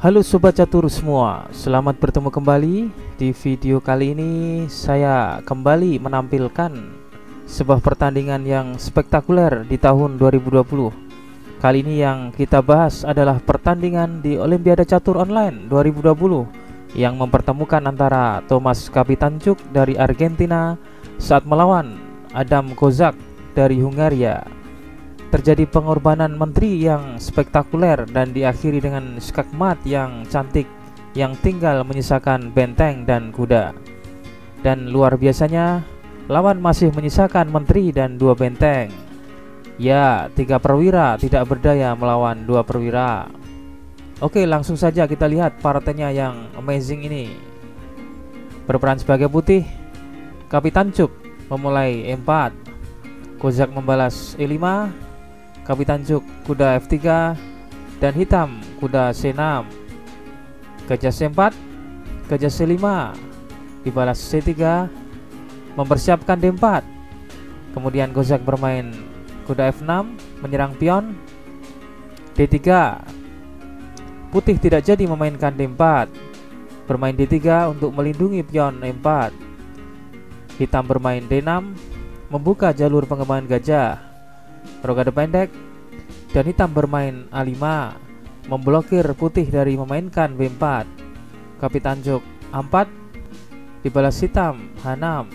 Halo Sobat Catur semua, selamat bertemu kembali. Di video kali ini saya kembali menampilkan sebuah pertandingan yang spektakuler di tahun 2020. Kali ini yang kita bahas adalah pertandingan di Olimpiade Catur Online 2020 yang mempertemukan antara Thomas Kapitanciuk dari Argentina saat melawan Adam Kozak dari Hungaria. Terjadi pengorbanan menteri yang spektakuler dan diakhiri dengan skakmat yang cantik yang tinggal menyisakan benteng dan kuda. Dan luar biasanya, lawan masih menyisakan menteri dan 2 benteng. Ya, 3 perwira tidak berdaya melawan 2 perwira. Oke, langsung saja kita lihat partainya yang amazing ini. Berperan sebagai putih, Kapitanciuk memulai E4, Kozak membalas E5, Kapitanciuk kuda F3, dan hitam kuda C6. Gajah C4, gajah C5, dibalas C3, mempersiapkan D4. Kemudian Kozak bermain kuda F6, menyerang pion D3. Putih tidak jadi memainkan D4, bermain D3 untuk melindungi pion E4. Hitam bermain D6, membuka jalur pengembangan gajah, rokade pendek, dan hitam bermain A5, memblokir putih dari memainkan B4. Kapitanciuk A4, dibalas hitam H6,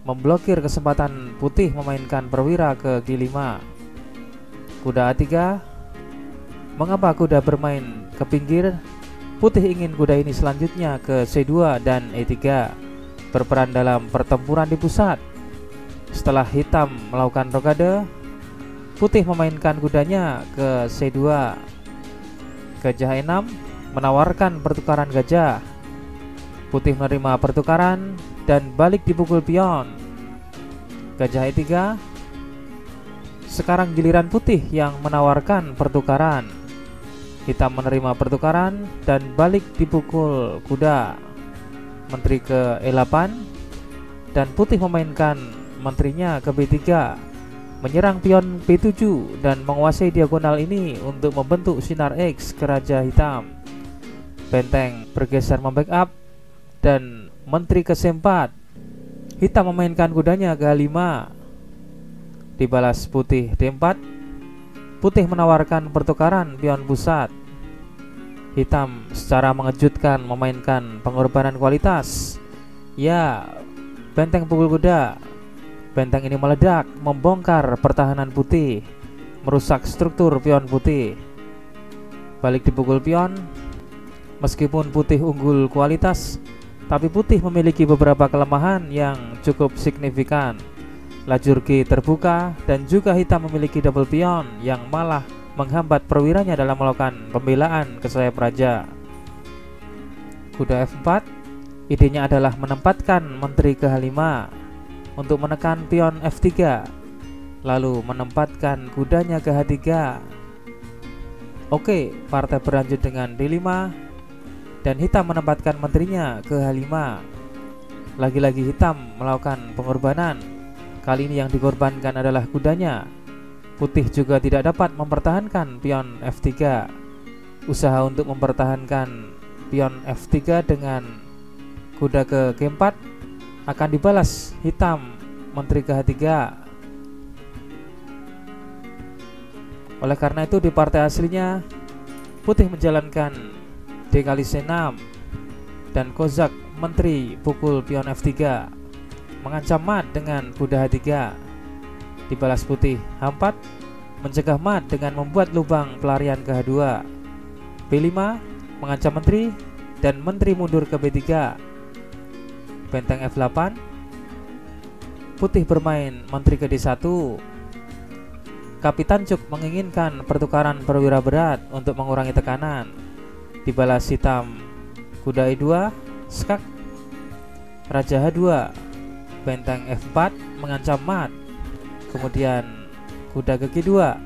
memblokir kesempatan putih memainkan perwira ke G5. Kuda A3, mengapa kuda bermain ke pinggir? Putih ingin kuda ini selanjutnya ke C2 dan E3, berperan dalam pertempuran di pusat. Setelah hitam melakukan rokade, putih memainkan kudanya ke C2. Gajah E6 menawarkan pertukaran gajah. Putih menerima pertukaran dan balik dipukul pion. Gajah E3. Sekarang giliran putih yang menawarkan pertukaran. Hitam menerima pertukaran dan balik dipukul kuda. Menteri ke E8, dan putih memainkan menterinya ke B3, menyerang pion B7 dan menguasai diagonal ini untuk membentuk sinar X ke raja hitam. Benteng bergeser membackup dan menteri ke C4. Hitam memainkan kudanya ke H5, dibalas putih D4. Putih menawarkan pertukaran pion pusat. Hitam secara mengejutkan memainkan pengorbanan kualitas. Ya, benteng pukul kuda. Benteng ini meledak, membongkar pertahanan putih, merusak struktur pion putih. Balik dipukul pion. Meskipun putih unggul kualitas, tapi putih memiliki beberapa kelemahan yang cukup signifikan. Lajur G terbuka, dan juga hitam memiliki double pion yang malah menghambat perwiranya dalam melakukan pembelaan ke sayap raja. Kuda F4, idenya adalah menempatkan menteri ke H5 untuk menekan pion F3, lalu menempatkan kudanya ke H3. Oke, partai berlanjut dengan D5, dan hitam menempatkan menterinya ke H5. Lagi-lagi hitam melakukan pengorbanan. Kali ini yang dikorbankan adalah kudanya. Putih juga tidak dapat mempertahankan pion F3. Usaha untuk mempertahankan pion F3 dengan kuda ke G4 akan dibalas hitam menteri ke H3. Oleh karena itu di partai aslinya putih menjalankan D kali C6 dan Kozak menteri pukul pion F3, mengancam mat dengan kuda H3. Dibalas putih H4, mencegah mat dengan membuat lubang pelarian ke H2. B5 mengancam menteri dan menteri mundur ke B3. Benteng F8, putih bermain menteri ke D1. Kapitanciuk menginginkan pertukaran perwira berat untuk mengurangi tekanan. Dibalas hitam kuda E2, skak, raja H2. Benteng F4 mengancam mat. Kemudian kuda ke G2.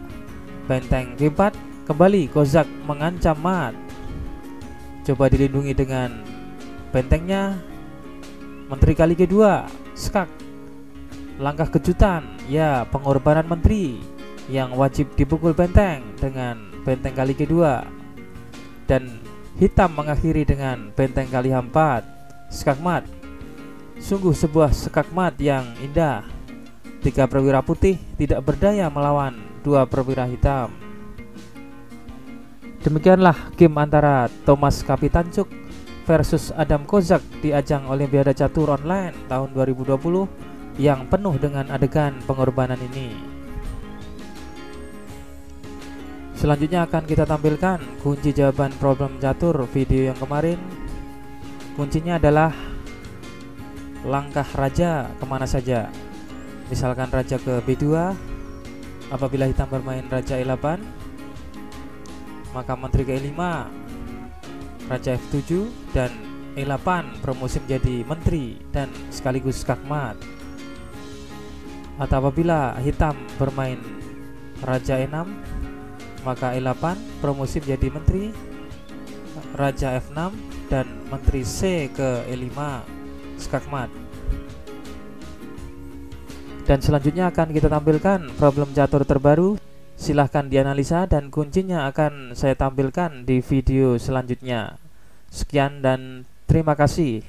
Benteng G4, kembali Kozak mengancam mat. Coba dilindungi dengan bentengnya. Menteri kali G2, skak. Langkah kejutan, ya, pengorbanan menteri yang wajib dipukul benteng dengan benteng kali G2. Dan Hitam mengakhiri dengan benteng kali 4 skakmat. Sungguh sebuah skakmat yang indah. 3 perwira putih tidak berdaya melawan 2 perwira hitam. Demikianlah game antara Thomas Kapitancuk versus Adam Kozak di ajang Olimpiade Catur Online tahun 2020 yang penuh dengan adegan pengorbanan ini. Selanjutnya akan kita tampilkan kunci jawaban problem catur video yang kemarin. Kuncinya adalah langkah raja kemana saja. Misalkan raja ke B2, apabila hitam bermain raja E8, maka menteri ke E5, raja F7, dan E8 promosi menjadi menteri dan sekaligus skakmat. Atau apabila hitam bermain raja E6, maka E8 promosi menjadi menteri, raja F6, dan menteri C ke E5 skakmat. Dan selanjutnya akan kita tampilkan problem catur terbaru. Silahkan dianalisa dan kuncinya akan saya tampilkan di video selanjutnya. Sekian dan terima kasih.